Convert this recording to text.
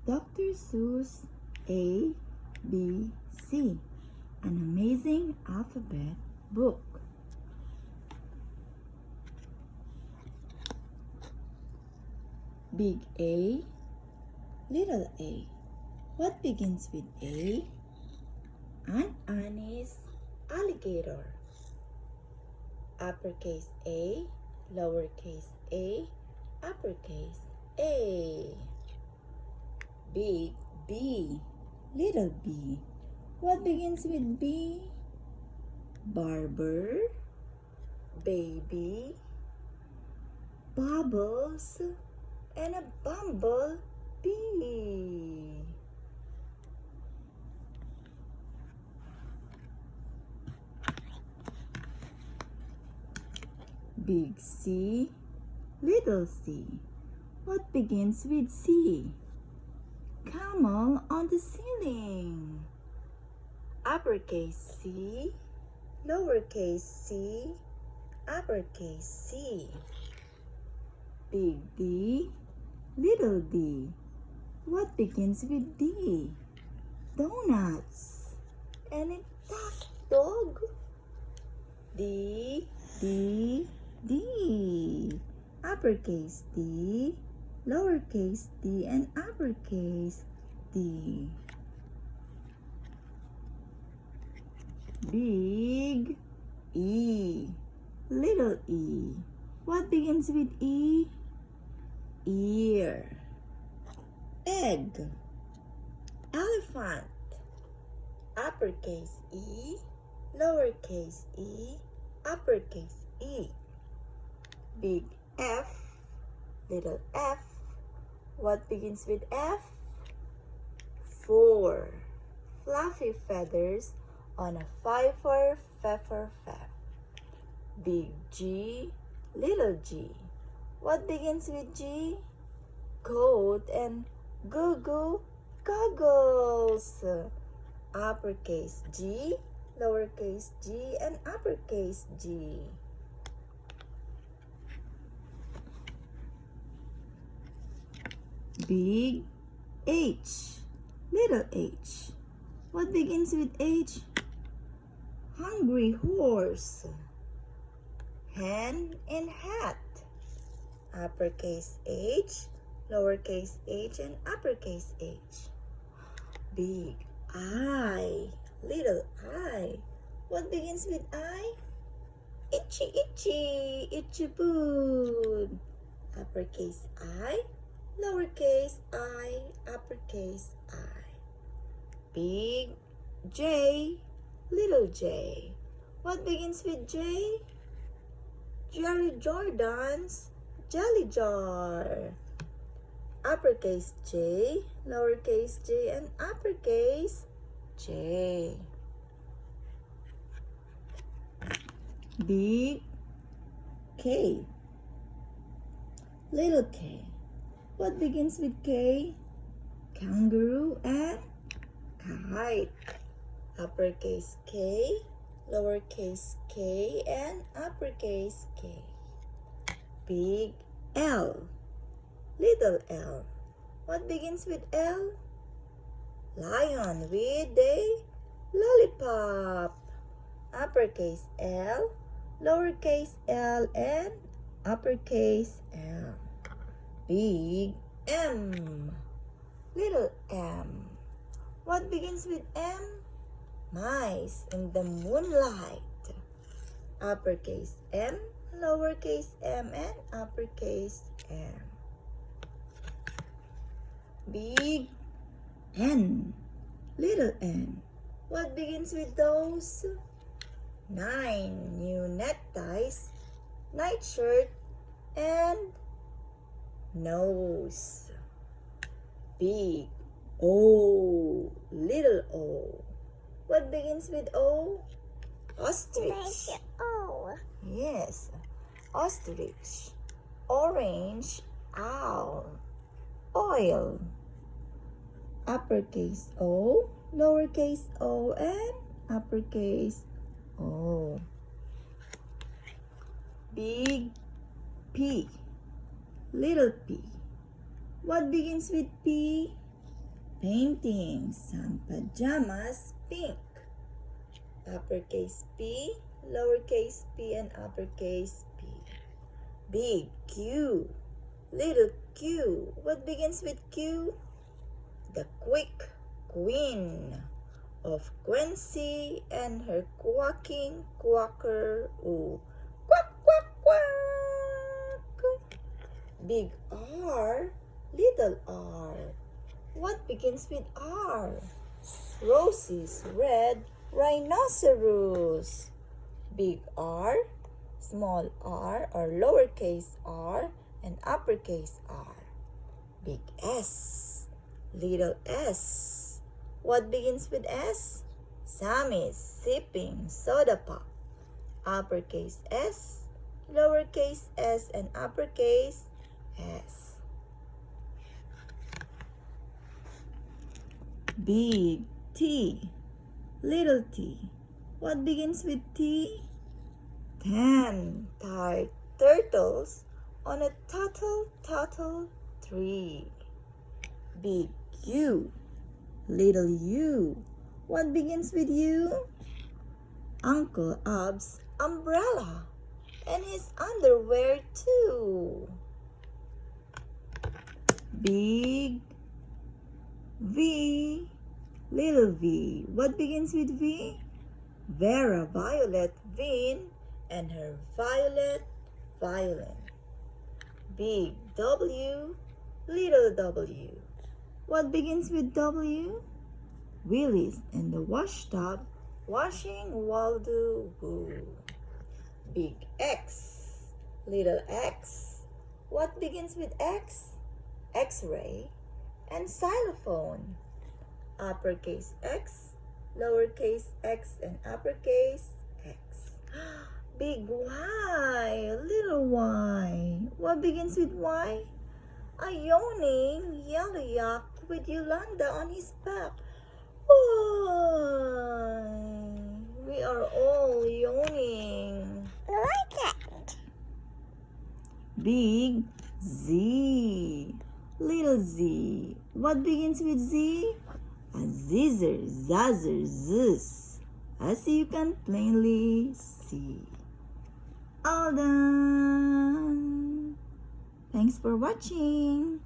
Dr. Seuss A, B, C, an amazing alphabet book. Big A, little a. What begins with A? Aunt Annie's alligator. Uppercase A, lowercase a, uppercase A. Big B, little b. What begins with B? Barber, baby, bubbles, and a bumble bee. Big C, little c. What begins with C? Camel on the ceiling. Uppercase C, lowercase c, uppercase C. Big D, little d. What begins with D? Donuts. And a duck dog. D, D, D. Uppercase D, lowercase d, and uppercase D. Big E, little e. What begins with E? Ear. Egg. Elephant. Uppercase E, lowercase e, uppercase E. Big F, little f. What begins with F? 4 fluffy feathers on a 5-4 pfeffer pfeff. Big G, little g. What begins with G? Goat and goo-goo goggles. Uppercase G, lowercase g, and uppercase G. Big H, little h. What begins with H? Hungry horse. Hen and hat. Uppercase H, lowercase h, and uppercase H. Big I, little I. What begins with I? Itchy, itchy, itchy boo. Uppercase I, lowercase I, uppercase I. Big J, little j. What begins with J? Jerry Jordan's jelly jar. Uppercase J, lowercase j, and uppercase J. Big K, little k. What begins with K? Kangaroo and kite. Uppercase K, lowercase k, and uppercase K. Big L, little l. What begins with L? Lion with a lollipop. Uppercase L, lowercase l, and uppercase L. Big M, little m. What begins with M? Mice in the moonlight. Uppercase M, lowercase m, and uppercase m. Big N, little n. What begins with those? 9 new neckties, nightshirt, and nose. Big O, little o. What begins with O? Ostrich. Oh, Yes, ostrich. Orange, owl. Oil. Uppercase O, lowercase o, and uppercase O. Big P, little p. What begins with P? Painting some pajamas pink. Uppercase P, lowercase p, and uppercase p. Big Q, little q. What begins with Q? The quick queen of Quincy and her quacking quacker. Ooh. Quack, quack, quack. Big R, little r. What begins with R? Rosie's red rhinoceros. Big R, small r or lowercase r, and uppercase r. Big S, little s. What begins with S? Sammy's sipping soda pop. Uppercase S, lowercase s, and uppercase s. Big T, little t. What begins with T? 10 tired turtles on a turtle tree. Big U, little u. What begins with U? Uncle Ab's umbrella and his underwear too. Big V, little v. What begins with V? Vera Violet Vin and her violet violin. Big W, little w. What begins with W? Willis and the wash tub washing Waldo Woo. Big X, little x. What begins with X? X-ray and xylophone. Uppercase X, lowercase x, and uppercase x. Big Y, little y. What begins with Y? A yawning yellow yak with Yolanda on his back. Why? We are all yawning. Like it. Big Z, little z. What begins with Z? A zizzer, zazzer, zzz, as you can plainly see. All done. Thanks for watching.